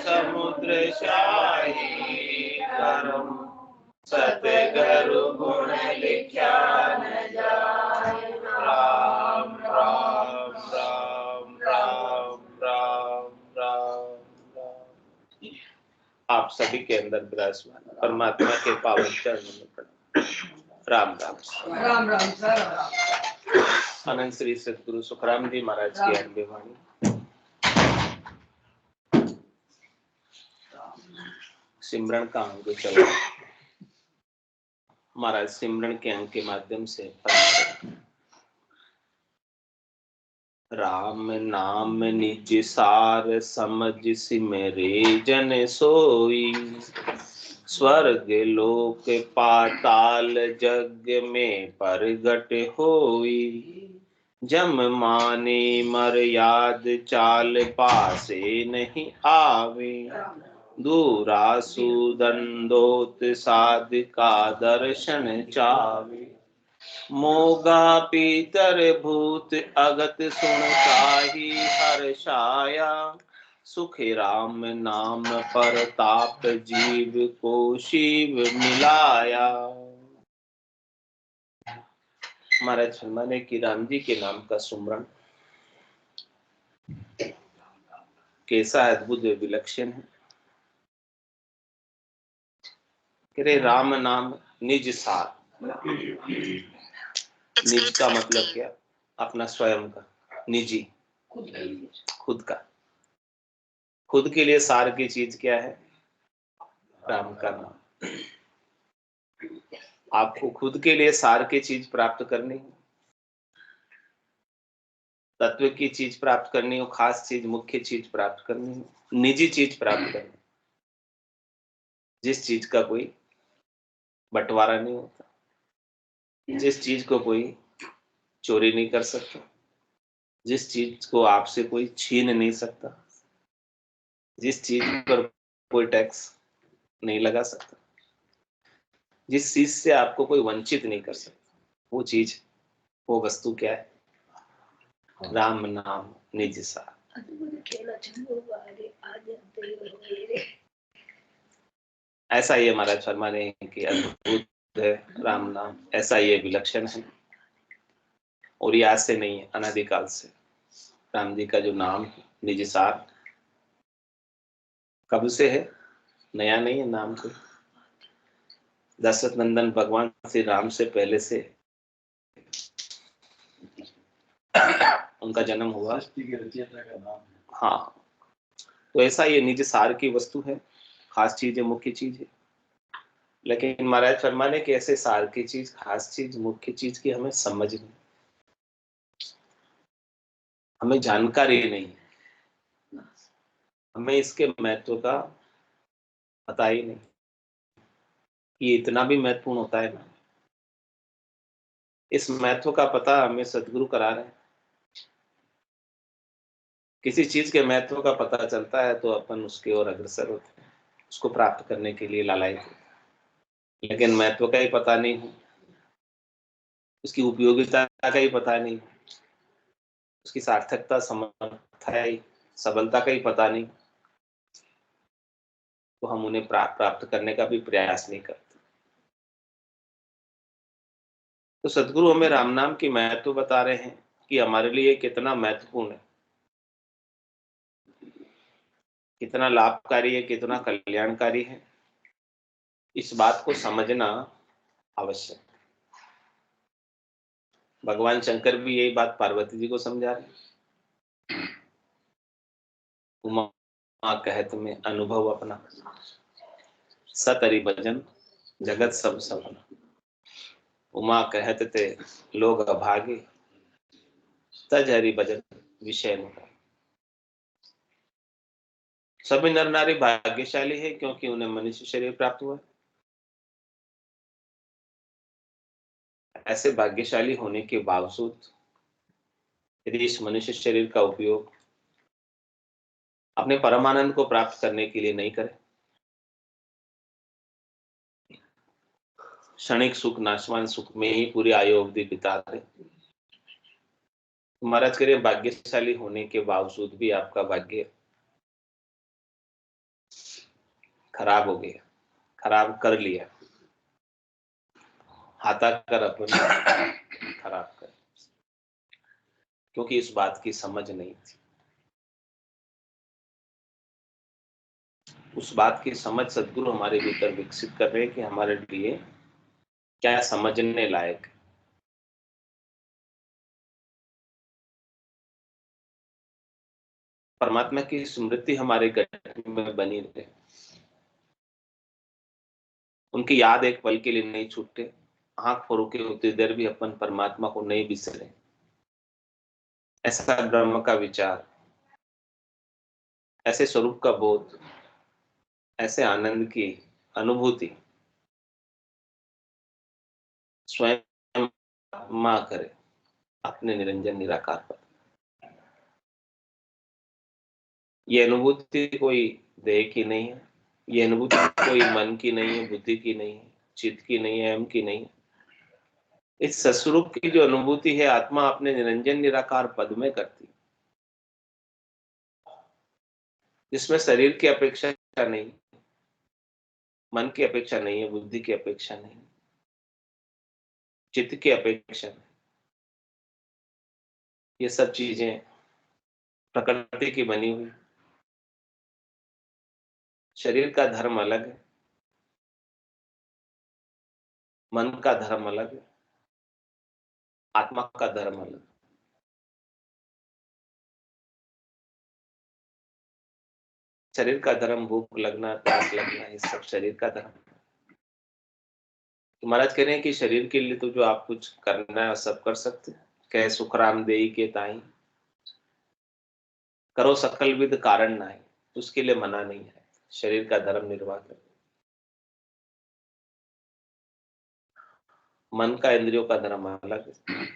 समुद्र शाही करम सतगुरु गुण लिख्या न जाए। राम राम राम राम राम राम राम। आप सभी के अंदर विराजमान परमात्मा के पावन चरणों में प्रणाम। राम राम राम राम सर। अनंत श्री सतगुरु सुखराम जी महाराज की अनबी वाणी। सिमरन का अंग चल रहा है महाराज। सिमरन के अंग के माध्यम से राम नाम निज सार समझ सिमरे जन सोई। स्वर्ग लोक पाताल जग में परगट होई। जम माने मर्याद चाल पासे नहीं आवे। दूरा सुदंडोत साधिका दर्शन चावे। मोगा पीतर भूत अगत सुन काही हर्षाया। सुख राम नाम परताप जीव को शिव मिलाया। महाराज फरमाने की राम जी के नाम का सुमरन कैसा अद्भुत विलक्षण है। करे राम नाम निज सार। निज का मतलब क्या? अपना स्वयं का, निजी, खुद का। खुद के लिए सार की चीज क्या है? राम का नाम। आपको खुद के लिए सार की चीज प्राप्त करनी है, तत्व की चीज प्राप्त करनी हो, खास चीज, मुख्य चीज प्राप्त करनी हो, निजी चीज प्राप्त करनी, जिस चीज का कोई बंटवारा नहीं होता, जिस चीज को कोई चोरी नहीं कर सकता, जिस चीज को आपसे कोई छीन नहीं सकता, जिस चीज पर कोई टैक्स नहीं लगा सकता, जिस चीज से आपको कोई वंचित नहीं कर सकता, वो चीज, वो वस्तु क्या है? राम नाम निज सार। ऐसा ये महाराज फरमाने की अद्भुत है राम नाम, ऐसा ये विलक्षण है। और ये आज से नहीं है, अनादिकाल से राम जी का जो नाम निज सार कब से है, नया नहीं है नाम को। दशरथ नंदन भगवान श्री राम से पहले से उनका जन्म हुआ। हाँ, तो ऐसा ये निज सार की वस्तु है, खास चीज है, मुख्य चीज है। लेकिन महाराज फरमाने के ऐसे सार की चीज, खास चीज, मुख्य चीज की हमें समझ नहीं, हमें जानकारी नहीं, हमें इसके महत्व का पता ही नहीं कि ये इतना भी महत्वपूर्ण होता है ना। इस महत्व का पता हमें सदगुरु करा रहे हैं। किसी चीज के महत्व का पता चलता है तो अपन उसके ओर अग्रसर होते हैं, उसको प्राप्त करने के लिए लालायित होते हैं। लेकिन महत्व का ही पता नहीं है, उसकी उपयोगिता का ही पता नहीं, उसकी सार्थकता, समर्थता, सबलता का ही पता नहीं, तो हम उन्हें प्राप्त करने का भी प्रयास नहीं करते। तो सदगुरु हमें राम नाम की महत्व बता रहे हैं कि हमारे लिए कितना महत्वपूर्ण है, कितना लाभकारी है, कितना कल्याणकारी है। इस बात को समझना आवश्यक। भगवान शंकर भी यही बात पार्वती जी को समझा रहे। उमा कहत में अनुभव अपना, सतरि भजन जगत सब सपना। उमा कहत ते लोग अभागे, तज हरि भजन विषय न। सभी नर नारी भाग्यशाली है क्योंकि उन्हें मनुष्य शरीर प्राप्त हुआ। ऐसे भाग्यशाली होने के बावजूद यदि इस मनुष्य शरीर का उपयोग अपने परमानंद को प्राप्त करने के लिए नहीं करे, क्षणिक सुख, नाशवान सुख में ही पूरी आयु अवधि बिता दे, महाराज करिए भाग्यशाली होने के बावजूद भी आपका भाग्य खराब हो गया, खराब कर लिया, हाथा कर अपन खराब कर, क्योंकि इस बात की समझ नहीं थी। उस बात की समझ सदगुरु हमारे भीतर विकसित कर रहे हैं कि हमारे लिए क्या समझने लायक है। परमात्मा की स्मृति हमारे गट में बनी रहे, उनकी याद एक पल के लिए नहीं छूटे, आंख फरोके होते देर भी अपन परमात्मा को नहीं बिसरे। ऐसा ब्रह्म का विचार, ऐसे स्वरूप का बोध, ऐसे आनंद की अनुभूति स्वयं मां करे अपने निरंजन निराकार पर। ये अनुभूति कोई देह की नहीं है, ये अनुभूति कोई मन की नहीं है, बुद्धि की नहीं है, चित्त की नहीं है, अहम की नहीं है। इस सस्वरूप की जो अनुभूति है आत्मा अपने निरंजन निराकार पद में करती, जिसमें शरीर की अपेक्षा नहीं, मन की अपेक्षा नहीं है, बुद्धि की अपेक्षा नहीं, चित्त की अपेक्षा नहीं। ये सब चीजें प्रकृति की बनी हुई। शरीर का धर्म अलग है, मन का धर्म अलग है, आत्मा का धर्म अलग। शरीर का धर्म भूख लगना, प्यास लगना, ये सब शरीर का धर्म। तो महाराज कह रहे हैं कि शरीर के लिए तो जो आप कुछ करना है सब कर सकते हैं। कह सुखराम देई के ताई करो सकल विद कारण नाई, उसके लिए मना नहीं है। शरीर का धर्म निर्वाह कर, मन का इंद्रियों का धर्म अलग है।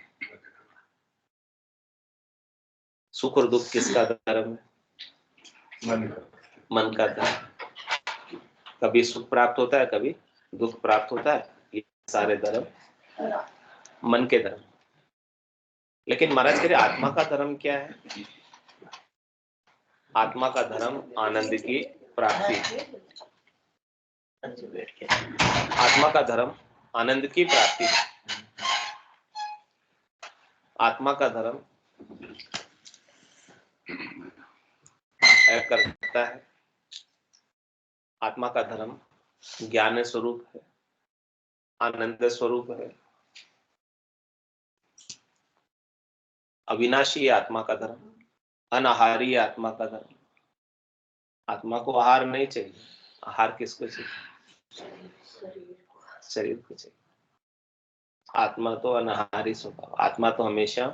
सुख और दुख किसका धर्म है? मन का धर्म। कभी सुख प्राप्त होता है, कभी दुख प्राप्त होता है, ये सारे धर्म मन के धर्म। लेकिन महाराज कह रहे आत्मा का धर्म क्या है? आत्मा का धर्म आनंद की प्राप्ति। आत्मा का धर्म आनंद की प्राप्ति। आत्मा का धर्म करता है, आत्मा का धर्म ज्ञान स्वरूप है, आनंद स्वरूप है, अविनाशी आत्मा का धर्म, अनाहारी आत्मा का धर्म। आत्मा को आहार नहीं चाहिए। आहार किसको चाहिए? शरीर को चाहिए। आत्मा तो अनाहारी स्वभाव, आत्मा तो हमेशा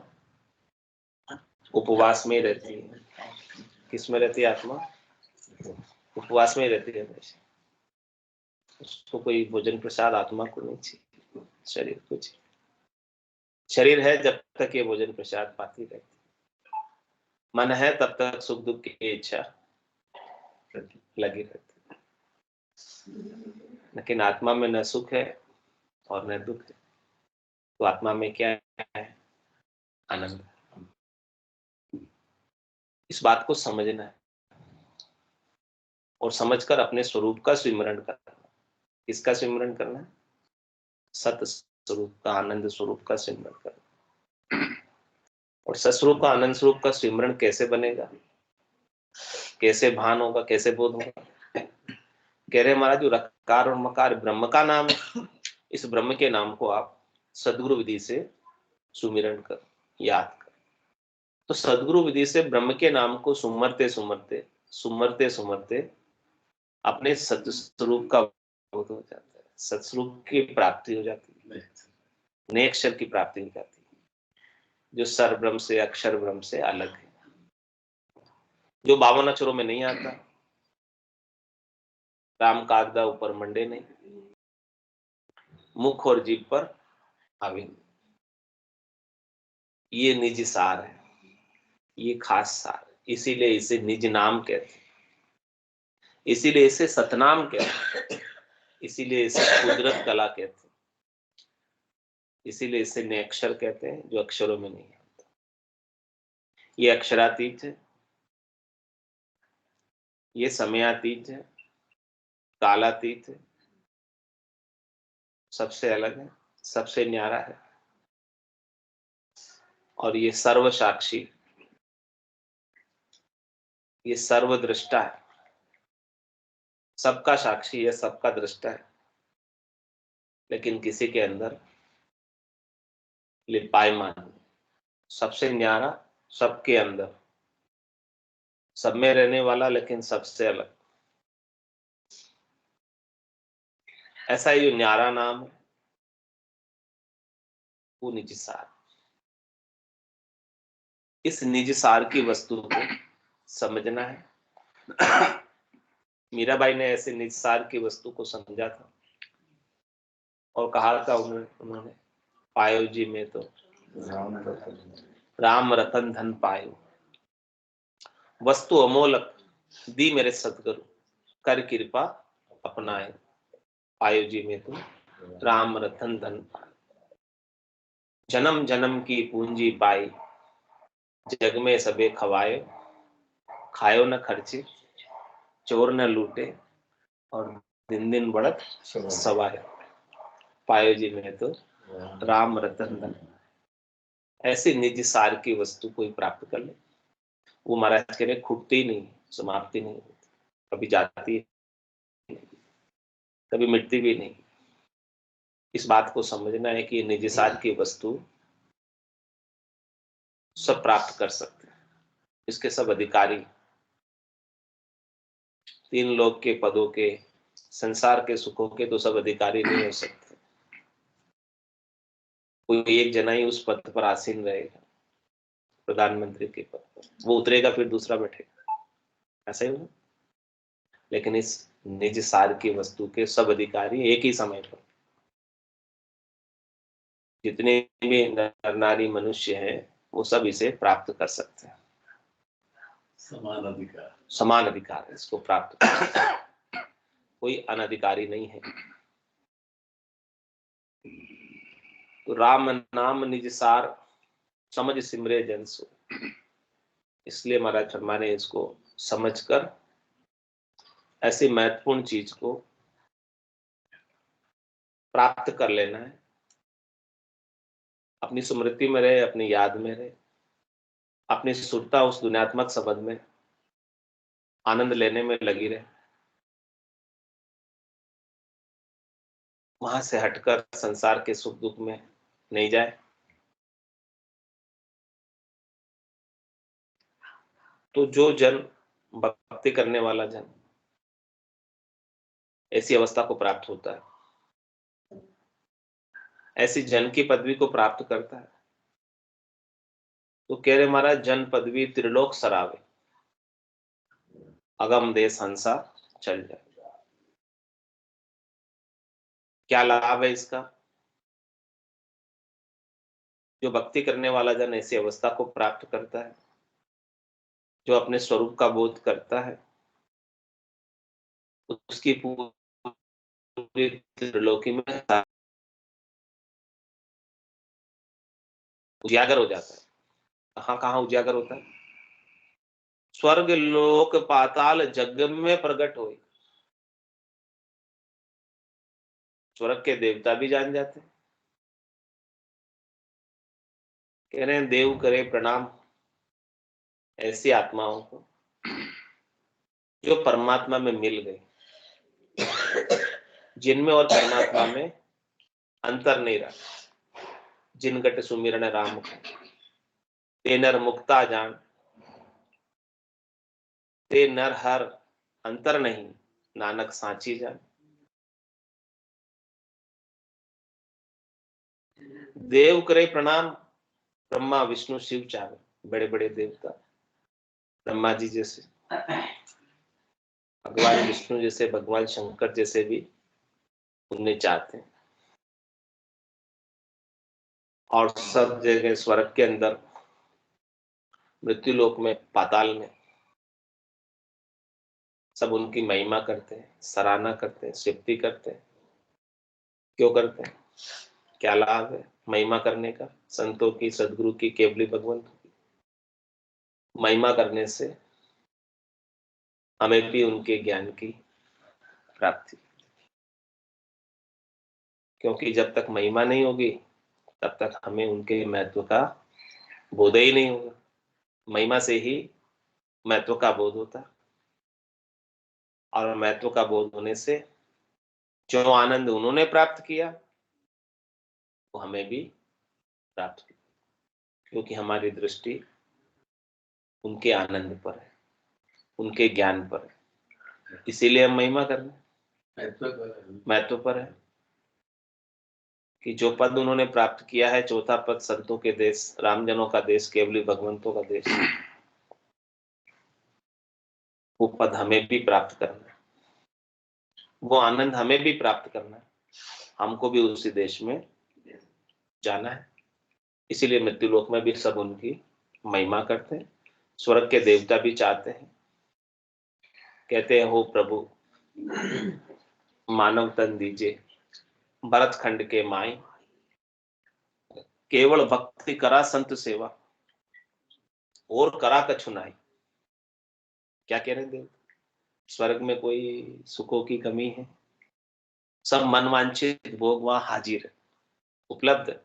उपवास में रहती है। किस में रहती है आत्मा? उपवास में रहती है हमेशा। उसको कोई भोजन प्रसाद आत्मा को नहीं चाहिए, शरीर को चाहिए। शरीर है जब तक ये भोजन प्रसाद पाती रहती, मन है तब तक सुख दुख की इच्छा लगी रहती। लेकिन आत्मा में न सुख है और न दुख है, तो आत्मा में क्या है? आनंद। इस बात को समझना है और समझकर अपने स्वरूप का स्मरण करना। किसका स्मरण करना है? सत स्वरूप का, आनंद स्वरूप का स्मरण करना। और सस्वरूप का, आनंद स्वरूप का स्मरण कैसे बनेगा, कैसे भान होगा, कैसे बोध होगा? कह रहे महाराज जो रकार और मकार ब्रह्म का नाम है, इस ब्रह्म के नाम को आप सदगुरु विधि से सुमिरन कर, याद कर। तो सदगुरु विधि से ब्रह्म के नाम को सुमरते सुमरते सुमरते सुमरते अपने सतस्वरूप का बोध हो जाता है, सतस्वरूप की प्राप्ति हो जाती है, नए अक्षर की प्राप्ति हो जाती है, जो सर ब्रह्म से, अक्षर ब्रह्म से अलग है, जो 52 अक्षरों में नहीं आता। राम कागदा ऊपर मंडे नहीं, मुख और जीभ पर हावी। ये निज सार है, ये खास सार, इसीलिए इसे निज नाम कहते हैं, इसीलिए इसे सतनाम कहते हैं, इसीलिए इसे कुदरत कला कहते हैं, इसीलिए इसे नए अक्षर कहते हैं, जो अक्षरों में नहीं आता। ये अक्षरातीत है, ये समयातीत है, कालातीत है, सबसे अलग है, सबसे न्यारा है, और ये सर्व साक्षी, ये सर्वदृष्टा है, सबका साक्षी है, सबका दृष्टा है, लेकिन किसी के अंदर लिपायमान, सबसे न्यारा, सबके अंदर, सब में रहने वाला, लेकिन सबसे अलग। ऐसा ही न्यारा नाम है, वो निज सार। इस निज सार की वस्तु को समझना है। मीराबाई ने ऐसे निज सार की वस्तु को समझा था और कहा था उन्होंने, पायो जी में तो राम रतन धन पायो, वस्तु अमोलक दी मेरे सतगुरु, कर कृपा अपनाए, पायो जी में तो राम रतन धन पायो। जन्म जन्म की पूंजी पाई, जग में सबे खवाए, खायो न खर्चे, चोर न लूटे, और दिन दिन बढ़त सवाए, पायो जी में तो राम रतन धन। ऐसी निज सार की वस्तु कोई प्राप्त कर ले, वो महाराज कह रहे खुटती नहीं, समाप्ति नहीं होती, कभी जाती है, कभी मिटती भी नहीं। इस बात को समझना है कि निज सार की वस्तु सब प्राप्त कर सकते हैं, इसके सब अधिकारी, तीन लोक के पदों के, संसार के सुखों के तो सब अधिकारी नहीं हो सकते। कोई एक जना ही उस पद पर आसीन रहेगा, प्रधानमंत्री के पद पर, वो उतरेगा फिर दूसरा बैठेगा, ऐसा ही होगा। लेकिन इस निज सार की वस्तु के सब अधिकारी एक ही समय पर, जितने भी नर नारी मनुष्य हैं, वो सब इसे प्राप्त कर सकते हैं। समान अधिकार है इसको प्राप्त कर, कोई अनधिकारी नहीं है। तो राम नाम निज सार, समझ सिमरे जन सो। इसलिए महाराज शर्मा ने इसको समझकर ऐसी महत्वपूर्ण चीज को प्राप्त कर लेना है, अपनी स्मृति में रहे, अपनी याद में रहे, अपनी सुरता उस दुनियात्मक संबंध में आनंद लेने में लगी रहे, वहां से हटकर संसार के सुख दुख में नहीं जाए। तो जो जन भक्ति करने वाला जन ऐसी अवस्था को प्राप्त होता है, ऐसी जन की पदवी को प्राप्त करता है, तो कह रहे महाराज जन पदवी त्रिलोक सरावे, अगम देश हंसा चल जाए। क्या लाभ है इसका? जो भक्ति करने वाला जन ऐसी अवस्था को प्राप्त करता है, जो अपने स्वरूप का बोध करता है, उसकी पूरी त्रिलोकी में उजागर हो जाता है। कहाँ कहाँ उजागर होता है? स्वर्ग लोक पाताल जग में प्रकट हो। स्वर्ग के देवता भी जान जाते हैं, कह रहे हैं देव करे प्रणाम ऐसी आत्माओं को जो परमात्मा में मिल गई, जिनमें और परमात्मा में अंतर नहीं रहा। जिन गट सुमिरन राम को ते नर मुक्ता जान, ते नर हर अंतर नहीं, नानक सांची जान। देव करे प्रणाम, ब्रह्मा विष्णु शिव चाहे, बड़े बड़े देवता, ब्रह्मा जी जैसे, भगवान विष्णु जैसे, भगवान शंकर जैसे भी उन्हें चाहते हैं। और सब जगह स्वर्ग के अंदर, मृत्यु लोक में, पाताल में सब उनकी महिमा करते हैं, सराहना करते हैं, स्तुति करते हैं। क्यों करते हैं? क्या लाभ है महिमा करने का? संतों की, सदगुरु की, केवली भगवंत की महिमा करने से हमें भी उनके ज्ञान की प्राप्ति, क्योंकि जब तक महिमा नहीं होगी तब तक हमें उनके महत्व का बोध ही नहीं होगा। महिमा से ही महत्व का बोध होता, और महत्व का बोध होने से जो आनंद उन्होंने प्राप्त किया वो हमें भी प्राप्त किया, क्योंकि हमारी दृष्टि उनके आनंद पर है, उनके ज्ञान पर है, इसीलिए हम महिमा कर रहे हैं। महत्व पर है कि जो पद उन्होंने प्राप्त किया है, चौथा पद संतों के देश, रामजनों का देश, केवली भगवंतों का देश, वो पद हमें भी प्राप्त करना है, वो आनंद हमें भी प्राप्त करना है, हमको भी उसी देश में जाना है। इसीलिए मृत्युलोक में भी सब उनकी महिमा करते हैं। स्वर्ग के देवता भी चाहते हैं, कहते हैं हो प्रभु मानव तन दीजिए, भरत खंड के माई, केवल भक्ति करा संत सेवा, और करा कछु नाही। क्या कह रहे देव? स्वर्ग में कोई सुखों की कमी है? सब मनवांछित भोग वहां हाजिर है, उपलब्ध है,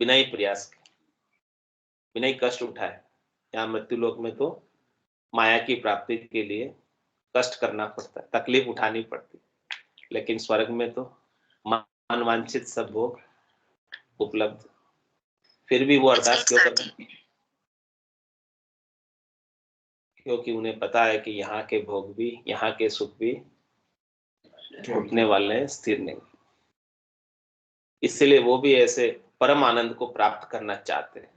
बिना ही प्रयास के, बिना ही कष्ट उठाए। यहाँ मृत्युलोक में तो माया की प्राप्ति के लिए कष्ट करना पड़ता है, तकलीफ उठानी पड़ती, लेकिन स्वर्ग में तो मनवांछित सब भोग उपलब्ध। फिर भी वो अरदास क्यों करते हैं? क्योंकि उन्हें पता है कि यहाँ के भोग भी, यहाँ के सुख भी छूटने वाले हैं, स्थिर नहीं। इसलिए वो भी ऐसे परम आनंद को प्राप्त करना चाहते हैं।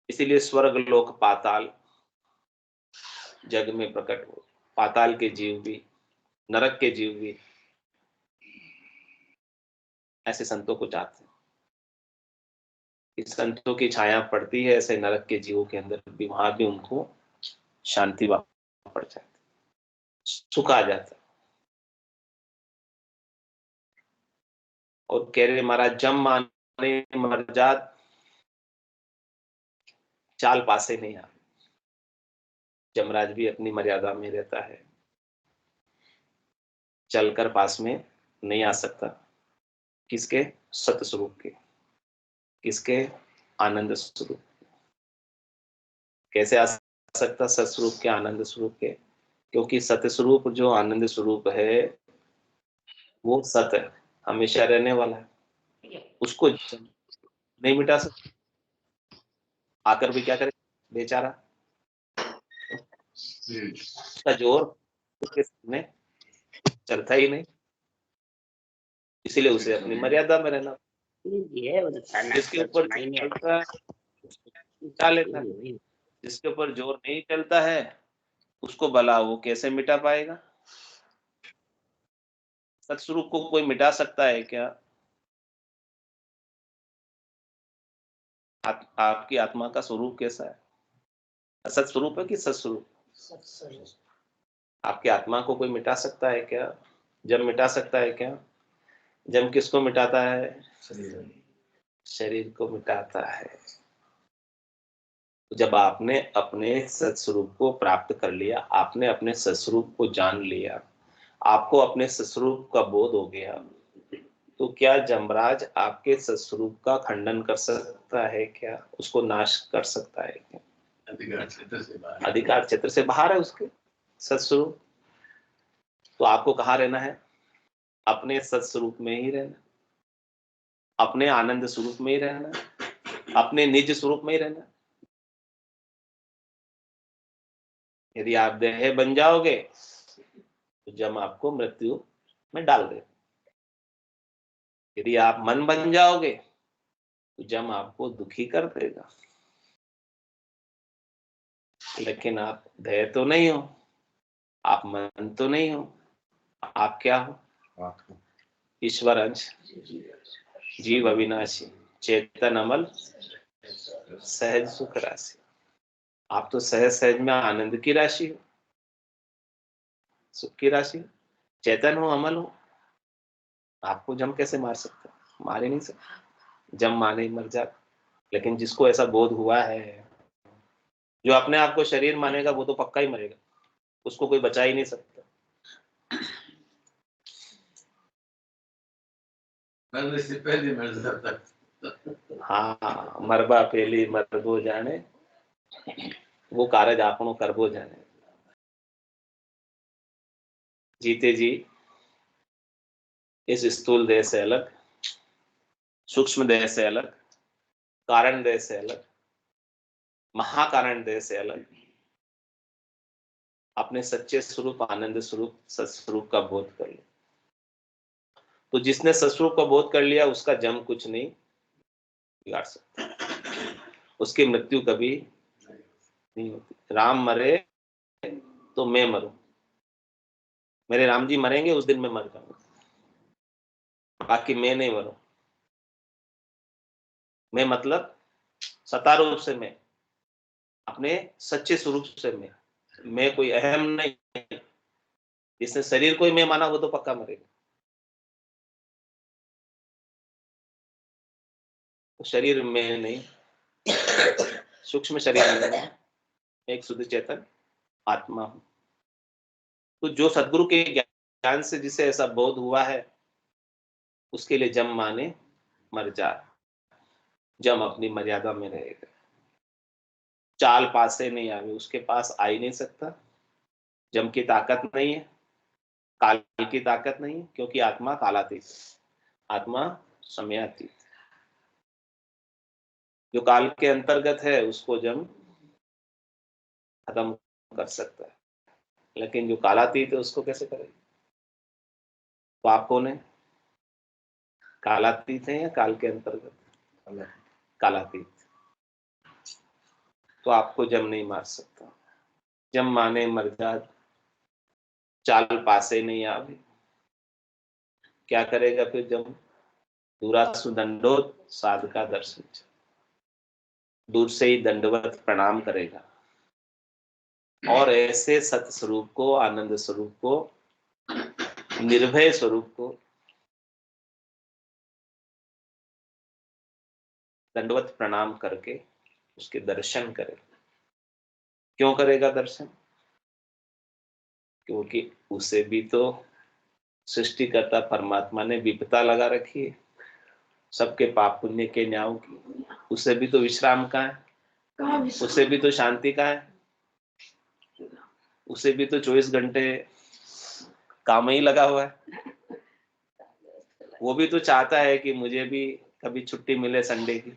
इसीलिए स्वर्ग लोक पाताल जग में प्रकट हो, पाताल के जीव भी, नरक के जीव भी ऐसे संतों को चाहते हैं। इस संतों की छाया पड़ती है ऐसे नरक के जीवों के अंदर भी, वहां भी उनको शांति पड़ जाती, सुख आ जाता। और कह रहे महाराज जम माने मर जात, चाल पासे नहीं आ। जमराज भी अपनी मर्यादा में रहता है, चलकर पास में नहीं आ सकता। किसके? सत स्वरूप के। किसके? आनंद स्वरूप। कैसे आ सकता सत्स्वरूप के, आनंद स्वरूप के? क्योंकि सत्स्वरूप जो आनंद स्वरूप है वो सत है, हमेशा रहने वाला है, उसको नहीं मिटा सकता। आकर भी क्या करे बेचारा, उसका जोर उसके सामने चलता ही नहीं, इसीलिए उसे अपनी मर्यादा में रहना। जिसके ऊपर चलता है मिटा लेता है, जिसके ऊपर जोर नहीं चलता है उसको भला वो कैसे मिटा पाएगा? सत्स्वरूप को कोई मिटा सकता है क्या? आपकी आत्मा का स्वरूप कैसा है? असत स्वरूप है कि सत्स्वरूप? आपकी आत्मा को कोई मिटा सकता है क्या? जब मिटा सकता है क्या? जब किसको मिटाता है? शरीर को मिटाता है। जब आपने अपने सत्स्वरूप को प्राप्त कर लिया, आपने अपने सत्स्वरूप को जान लिया, आपको अपने सत्स्वरूप का बोध हो गया, तो क्या जमराज आपके सत्स्वरूप का खंडन कर सकता है क्या? उसको नाश कर सकता है क्या? अधिकार क्षेत्र से बाहर है उसके सत्स्वरूप। तो आपको कहाँ रहना है? अपने सत्स्वरूप में ही रहना, अपने आनंद स्वरूप में ही रहना, अपने निज स्वरूप में ही रहना। यदि आप देह बन जाओगे तो जम आपको मृत्यु में डाल दे। यदि आप मन बन जाओगे तो जम आपको दुखी कर देगा। लेकिन आप देह तो नहीं हो, आप मन तो नहीं हो, आप क्या हो? ईश्वर अंश, जीव अविनाशी, चेतन अमल, सहज सुख राशि। आप तो सहज सहज में आनंद की राशि हो, सुख की राशि, चेतन हो, अमल हो। आपको जम कैसे मार सकता? मार ही नहीं सकता। जम माने मर जाता। लेकिन जिसको ऐसा बोध हुआ है, जो अपने आप को शरीर मानेगा वो तो पक्का ही मरेगा, उसको कोई बचा ही नहीं सकता। मरने से पहले मर जाता। हाँ, मरबा पहली मरबो जाने, वो कारज आपनो करबो जाने। जीते जी इस स्थूल देह से अलग, सूक्ष्म देह से अलग, कारण देह से अलग, महाकारण देह से अलग अपने सच्चे स्वरूप, आनंद स्वरूप, सत्स्वरूप का बोध कर लो। तो जिसने सत्स्वरूप का बोध कर लिया उसका जम कुछ नहीं बिगाड़ सकता, उसकी मृत्यु कभी नहीं होती। राम मरे तो मैं मरूं, मेरे राम जी मरेंगे उस दिन मैं मर जाऊंगा, बाकी मैं नहीं मरूं। मैं मतलब सत्ता रूप से मैं, अपने सच्चे स्वरूप से मैं कोई अहम नहीं। जिसने शरीर को ही मैं माना वो तो पक्का मरेगा। तो शरीर में नहीं, सूक्ष्म शरीर में नहीं, एक शुद्ध चेतन आत्मा हूं। तो जो सदगुरु के ज्ञान से जिसे ऐसा बोध हुआ है उसके लिए जम माने मर जा, जम अपनी मर्यादा में रहेगा। चाल पासे नहीं आवे, उसके पास आ ही नहीं सकता। जम की ताकत नहीं है, काल की ताकत नहीं है, क्योंकि आत्मा कालातीत, आत्मा समयातीत। जो काल के अंतर्गत है उसको जम खत्म कर सकता है, लेकिन जो कालातीत है उसको कैसे करेगा? तो आप कौन है? कालातीत है या काल के अंतर्गत? कालातीत। तो आपको जम नहीं मार सकता। जम माने मर जा, चाल पासे नहीं आवे। क्या करेगा फिर जम? दूरा सुदंडोत साध का दर्शन, दूर से ही दंडवत प्रणाम करेगा और ऐसे सत स्वरूप को, आनंद स्वरूप को, निर्भय स्वरूप को दंडवत प्रणाम करके उसके दर्शन करेगा। क्यों करेगा दर्शन? क्योंकि उसे भी तो सृष्टिकर्ता परमात्मा ने विपदा लगा रखी है, सबके पाप पुण्य के न्यायों की। उसे भी तो विश्राम का है, उसे भी तो शांति का है, उसे भी तो 24 घंटे काम ही लगा हुआ है। वो भी तो चाहता है कि मुझे भी कभी छुट्टी मिले संडे की।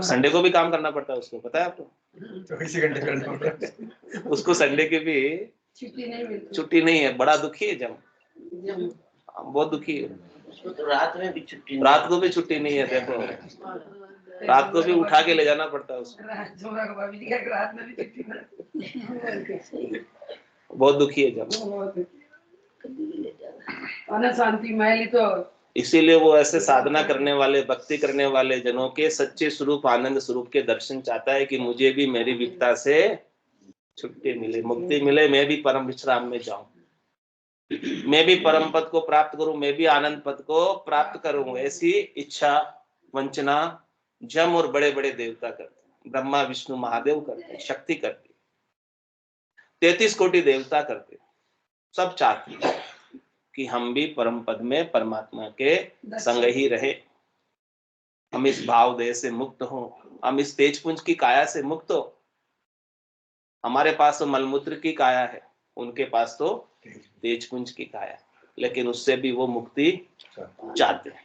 संडे को भी काम करना पड़ता है उसको, पता है आपको? 24 घंटे करना पड़ता है उसको, संडे की भी छुट्टी नहीं है। बड़ा दुखी है जम, बहुत दुखी है। तो रात में भी छुट्टी, रात को भी छुट्टी नहीं है। देखो, रात को भी उठा के ले जाना पड़ता है उसको। बहुत दुखी है जब, शांति महली। तो इसीलिए वो ऐसे साधना करने वाले, भक्ति करने वाले जनों के सच्चे स्वरूप, आनंद स्वरूप के दर्शन चाहता है कि मुझे भी मेरी विपदा से छुट्टी मिले, मुक्ति मिले, मैं भी परम विश्राम में जाऊं, मैं भी परम पद को प्राप्त करूं, मैं भी आनंद पद को प्राप्त करूं। ऐसी इच्छा वंचना जम और बड़े बड़े देवता करते, ब्रह्मा विष्णु महादेव करते, शक्ति करती, 33 कोटि देवता करते, सब चाहते कि हम भी परम पद में परमात्मा के संग ही रहे, हम इस भाव देह से मुक्त हो, हम इस तेजपुंज की काया से मुक्त हो। हमारे पास तो मलमूत्र की काया है, उनके पास तो तेजपुंज की काया, लेकिन उससे भी वो मुक्ति चाहते हैं।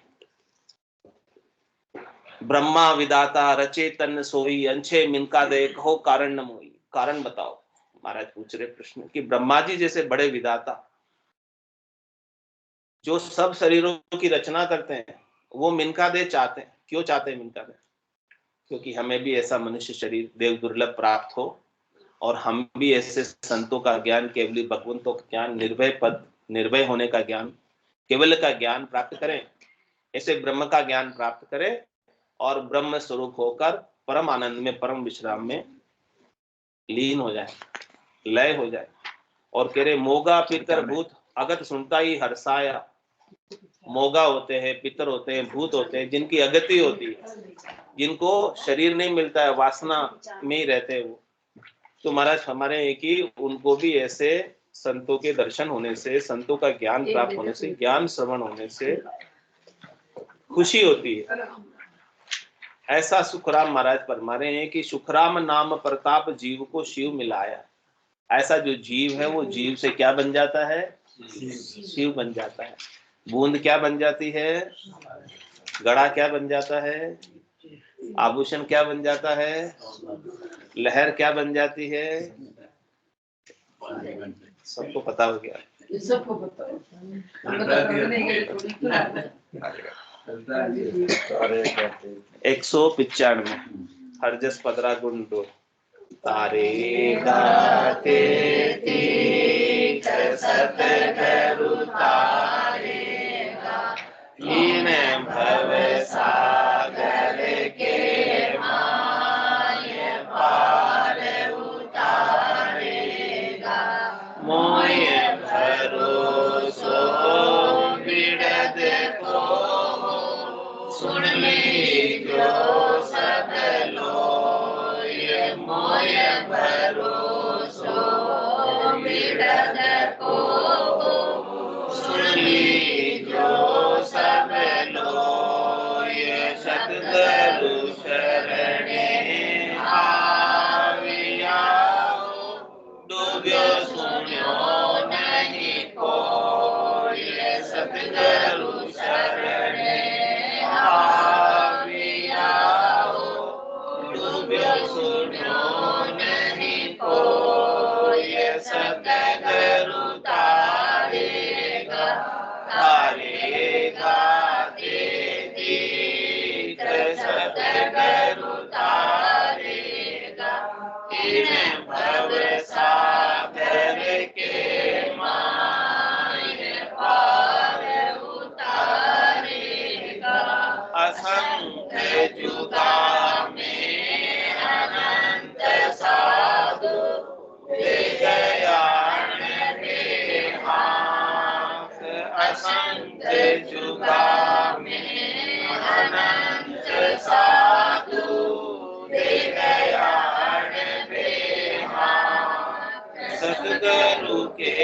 ब्रह्मा विदाता रचे तन सोई, अंछे मिनका दे कहो कारण न मोई। कारण बताओ, महाराज पूछ रहे प्रश्न कि ब्रह्मा जी जैसे बड़े विदाता जो सब शरीरों की रचना करते हैं, वो मिनका दे चाहते हैं। क्यों चाहते हैं मिनका दे? क्योंकि हमें भी ऐसा मनुष्य शरीर देव दुर्लभ प्राप्त हो और हम भी ऐसे संतों का ज्ञान, केवली भगवंतों का ज्ञान, निर्भय पद, निर्भय होने का ज्ञान, केवल का ज्ञान प्राप्त करें, ऐसे ब्रह्म का ज्ञान प्राप्त करें और ब्रह्म स्वरूप होकर परम आनंद में, परम विश्राम में लीन हो जाए, लय हो जाए। और कह रहे मोगा पितर भूत अगत सुनता ही हर्षाया। मोगा होते हैं, पितर होते हैं, भूत होते हैं, जिनकी अगति होती है, जिनको शरीर नहीं मिलता है, वासना में ही रहते हैं वो। तो महाराज हमारे कि उनको भी ऐसे संतों के दर्शन होने से, संतों का ज्ञान प्राप्त होने से, ज्ञान श्रवण होने से खुशी होती है। ऐसा सुखराम महाराज फरमा रहे हैं कि सुखराम नाम प्रताप जीव को शिव मिलाया। ऐसा जो जीव है वो जीव से क्या बन जाता है? शिव बन जाता है। बूंद क्या बन जाती है? गड़ा क्या बन जाता है? आभूषण क्या बन जाता है? लहर क्या बन जाती है? सबको पता हो गया? सबको पता है। 195 हरजस 15 गुण 2। तारे गाते तीक सतगुरु तारेगा, लीन भव सागर के माय पार उतारेगा। मोय भरोसो बिरद को, सुन लीजो सब लोग। मोय भरोसो बिरद को, सुन लीजो सब लोग। सतगुरु शरणे आविया, डूब्यो सुन्यो नहीं कोई। सतगुरु शरणे आविया, डूब्यो सुन्यो नहीं कोई। सतगुरु तारेगा, तारेगा तेतीक। सतगुरु तारेगा, इन भव सागर के माय पार उतारेगा। असंख्य जुगा में अनंत साधु, ले गयान बेहाक। असंख्य जुगा में अनंत साधु, ले गयान बेहाक। सतगुरु के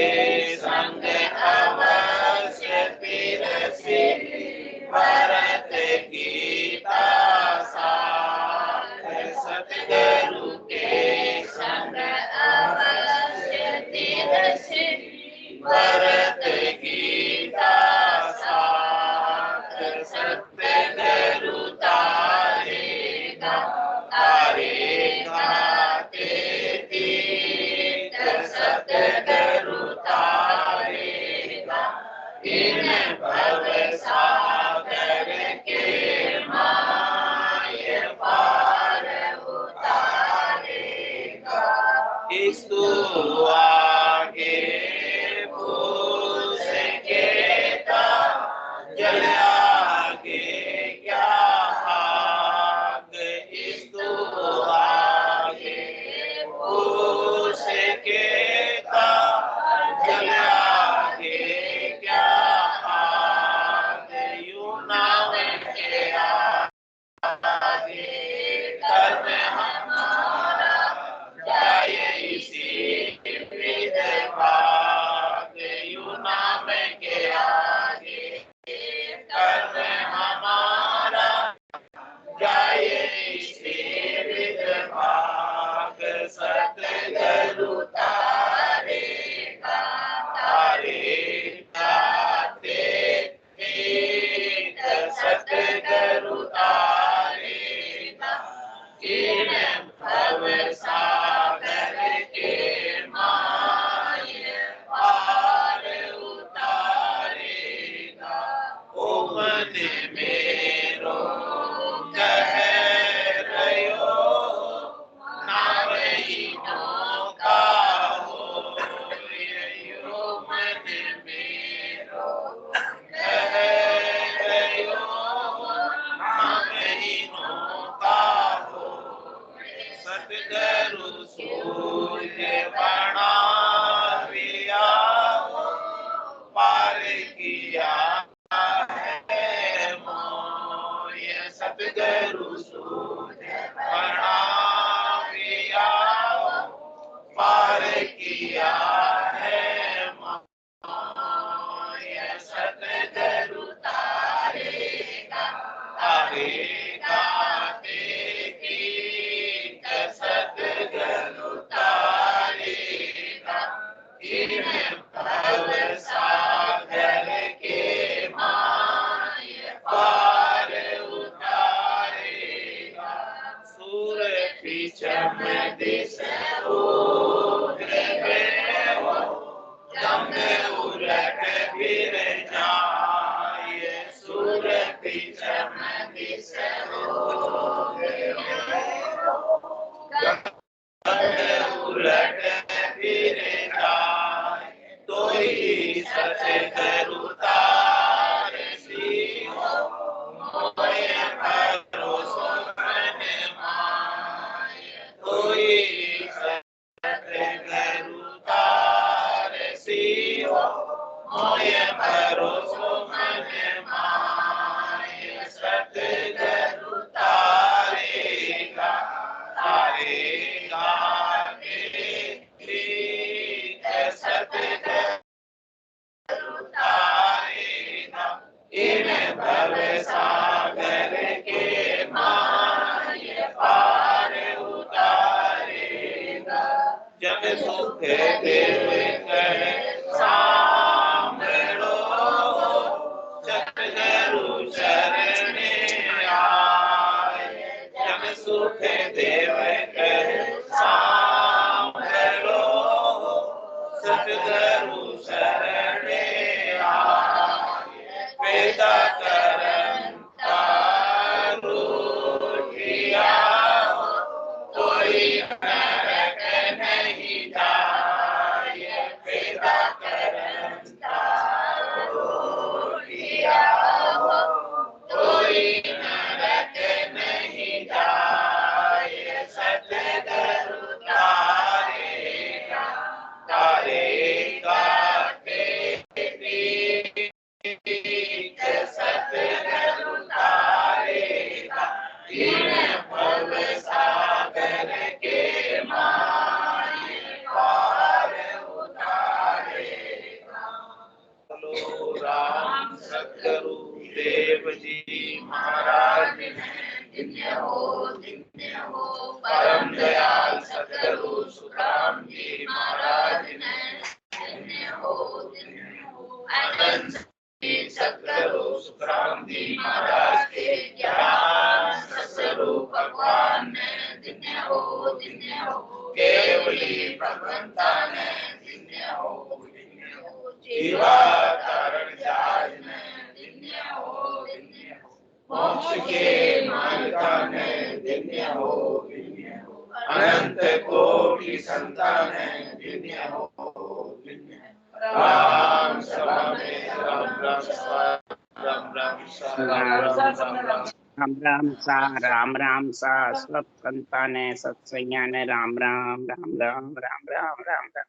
संग अवश्य पिरसी, भरत गीता साथ। सतगुरु के संग अवश्य पिरसी, भरत गीता साथ। सतगुरु तारेगा, तारेगा तेतीक। सतगुरु तारेगा, इन भव सागर के माय पार उतारेगा। इस तो आगे पूछ केता, जल आगे क्या आग। इस तो आगे पूछ केता, जल आगे क्या आग। यूं नाव के आगे कर्म हमारा, जाए इसी विद भाग। यूं नाम के आगे कर्म हमारा, जाए इसी विद भाग। सतगुरु तारेगा, तारेगा तेतीक। सतगुरु तारेगा, इन भव सागर के माय पार उतारेगा। ओ मन मेरो कह रयो, नाम ही नौका हो। यो मन मेरो कह रयो, नाम ही नौका हो। सतगुरु सूर्य बनाविया, पार किया है मोय। सतगुरु सूर्य बनाविया, पार किया है फिरे जाए, तो ही सतगुरु तारसी हो, मोय भरोसो मन माय, तो ही सतगुरु तारसी हो, मोय भरोसो मन माय, सतगुरु तारेगा तारेगा सतगुरु तारेगा, इन भव सागर के माय पार उतारेगा, जब सुख देव कहे सांभळो, सतगुरु शरण आए, जब सुख देव कहे सांभळो, सतगुरु शरण आए, वेदा करम तारू किया, कोई नरक नहीं जाए, वेदा करम तारू किया, कोई नरक नहीं जाए, सतगुरु तारेगा तारेगा तेरी, सतगुरु तारेगा, इन भव सागर के माय पार उतारेगा। बोलो राम सतगुरु देव जी महाराज धन्य हो, परम दयाल सतगुरु सुखराम जी महाराज धन्य हो, अनंत सतगुरु सुखराम जी महाराज के ज्ञान स्वरूप भगवान धन्य हो, केवली भगवंता ने धन्य हो, जीवा कारण जाज ने धन्य हो, मोक्ष के मार्गा ने धन्य हो, अनंत कोटि संतान धन्य हो, राम सभा में राम राम सा, राम राम सा, राम राम सा सब संताने सत्संज्ञाने राम राम राम राम राम राम राम राम राम।